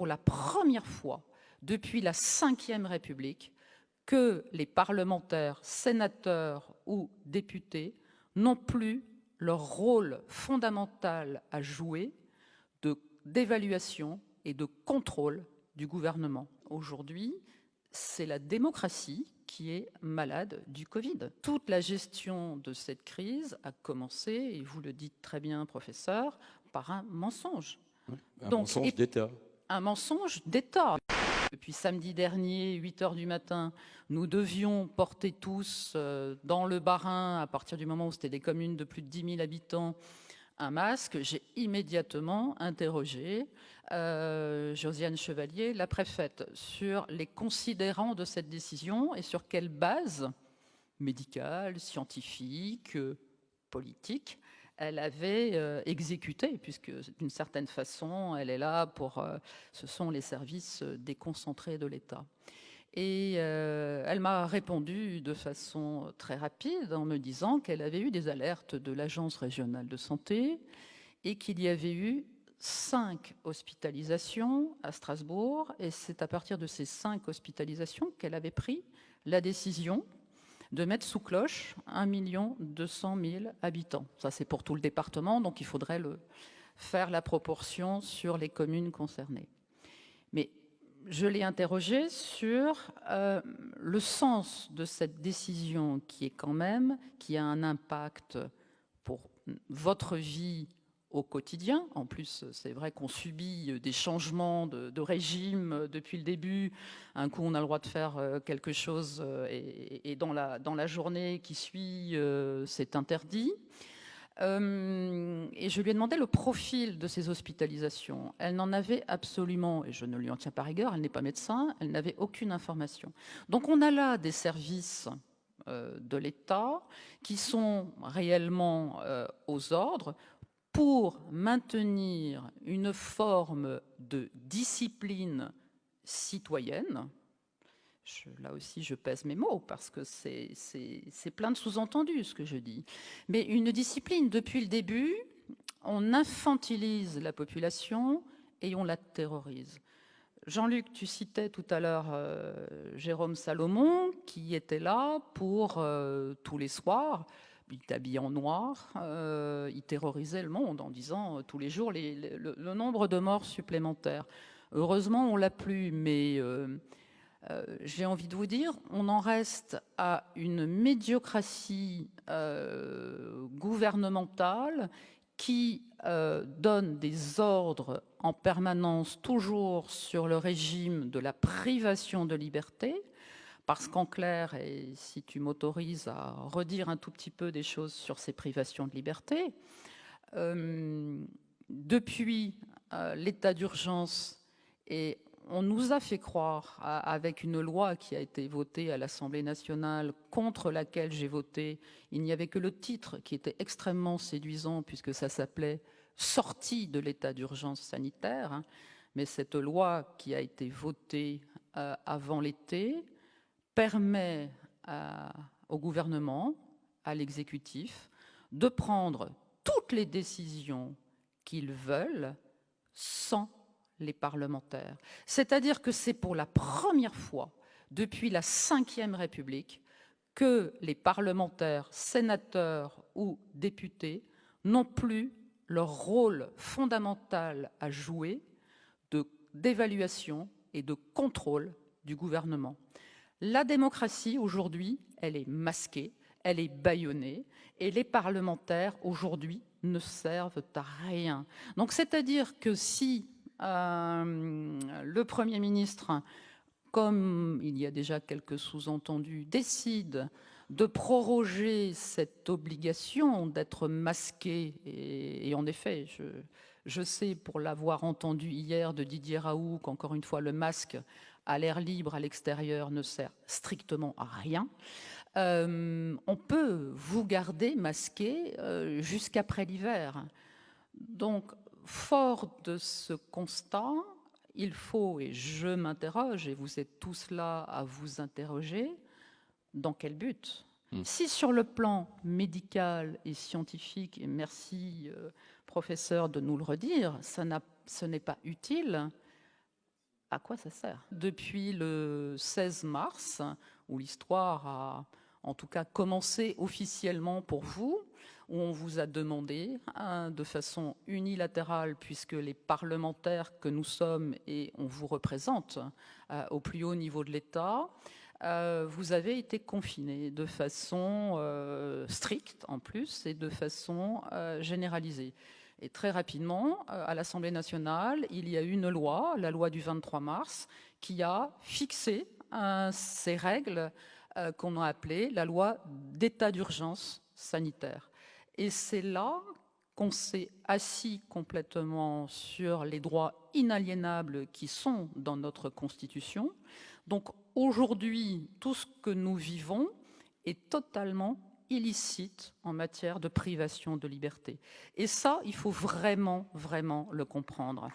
pour la première fois depuis la Ve République que les parlementaires, sénateurs ou députés n'ont plus leur rôle fondamental à jouer d'évaluation et de contrôle du gouvernement. Aujourd'hui, c'est la démocratie qui est malade du Covid. Toute la gestion de cette crise a commencé, et vous le dites très bien, professeur, par un mensonge. Mensonge d'État. Un mensonge d'État. Depuis samedi dernier, 8 h du matin, nous devions porter tous dans le Bas-Rhin, à partir du moment où c'était des communes de plus de 10 000 habitants, un masque. J'ai immédiatement interrogé Josiane Chevalier, la préfète, sur les considérants de cette décision et sur quelle base médicale, scientifique, politique elle avait exécuté, puisque d'une certaine façon, elle est là pour... ce sont les services déconcentrés de l'État. Et elle m'a répondu de façon très rapide en me disant qu'elle avait eu des alertes de l'Agence régionale de santé et qu'il y avait eu 5 hospitalisations à Strasbourg. Et c'est à partir de ces 5 hospitalisations qu'elle avait pris la décision de mettre sous cloche 1 200 000 habitants. Ça, c'est pour tout le département, donc il faudrait faire la proportion sur les communes concernées. Mais je l'ai interrogé sur le sens de cette décision qui a un impact pour votre vie au quotidien. En plus, c'est vrai qu'on subit des changements de régime depuis le début. Un coup, on a le droit de faire quelque chose et dans la journée qui suit, c'est interdit. Et je lui ai demandé le profil de ces hospitalisations. Elle n'en avait absolument, et je ne lui en tiens pas rigueur, elle n'est pas médecin, elle n'avait aucune information. Donc on a là des services de l'État qui sont réellement aux ordres pour maintenir une forme de discipline citoyenne. Là aussi, je pèse mes mots parce que c'est plein de sous-entendus ce que je dis. Mais une discipline, depuis le début, on infantilise la population et on la terrorise. Jean-Luc, tu citais tout à l'heure Jérôme Salomon, qui était là pour tous les soirs. Il était habillé en noir, il terrorisait le monde en disant tous les jours le nombre de morts supplémentaires. Heureusement, on l'a plus, mais j'ai envie de vous dire, on en reste à une médiocratie gouvernementale qui donne des ordres en permanence, toujours sur le régime de la privation de liberté, parce qu'en clair, et si tu m'autorises à redire un tout petit peu des choses sur ces privations de liberté, depuis l'état d'urgence, et on nous a fait croire, avec une loi qui a été votée à l'Assemblée nationale, contre laquelle j'ai voté, il n'y avait que le titre qui était extrêmement séduisant, puisque ça s'appelait « Sortie de l'état d'urgence sanitaire », hein, mais cette loi qui a été votée avant l'été permet au gouvernement, à l'exécutif, de prendre toutes les décisions qu'ils veulent sans les parlementaires. C'est-à-dire que c'est pour la première fois depuis la Ve République que les parlementaires, sénateurs ou députés n'ont plus leur rôle fondamental à jouer d'évaluation et de contrôle du gouvernement. La démocratie, aujourd'hui, elle est masquée, elle est bâillonnée, et les parlementaires, aujourd'hui, ne servent à rien. Donc, c'est-à-dire que si le Premier ministre, comme il y a déjà quelques sous-entendus, décide de proroger cette obligation d'être masqué, et en effet, je sais, pour l'avoir entendu hier de Didier Raoult, qu'encore une fois, le masque à l'air libre, à l'extérieur, ne sert strictement à rien. On peut vous garder masqué jusqu'après l'hiver. Donc, fort de ce constat, il faut, et je m'interroge, et vous êtes tous là à vous interroger, dans quel but ? Si sur le plan médical et scientifique, et merci professeur de nous le redire, ce n'est pas utile, à quoi ça sert? Depuis le 16 mars, où l'histoire a en tout cas commencé officiellement pour vous, où on vous a demandé de façon unilatérale, puisque les parlementaires que nous sommes et on vous représente au plus haut niveau de l'État, vous avez été confinés de façon stricte en plus et de façon généralisée. Et très rapidement, à l'Assemblée nationale, il y a eu une loi, la loi du 23 mars, qui a fixé ces règles qu'on a appelées la loi d'état d'urgence sanitaire. Et c'est là qu'on s'est assis complètement sur les droits inaliénables qui sont dans notre Constitution. Donc aujourd'hui, tout ce que nous vivons est totalement illicite en matière de privation de liberté. Et ça, il faut vraiment, vraiment le comprendre.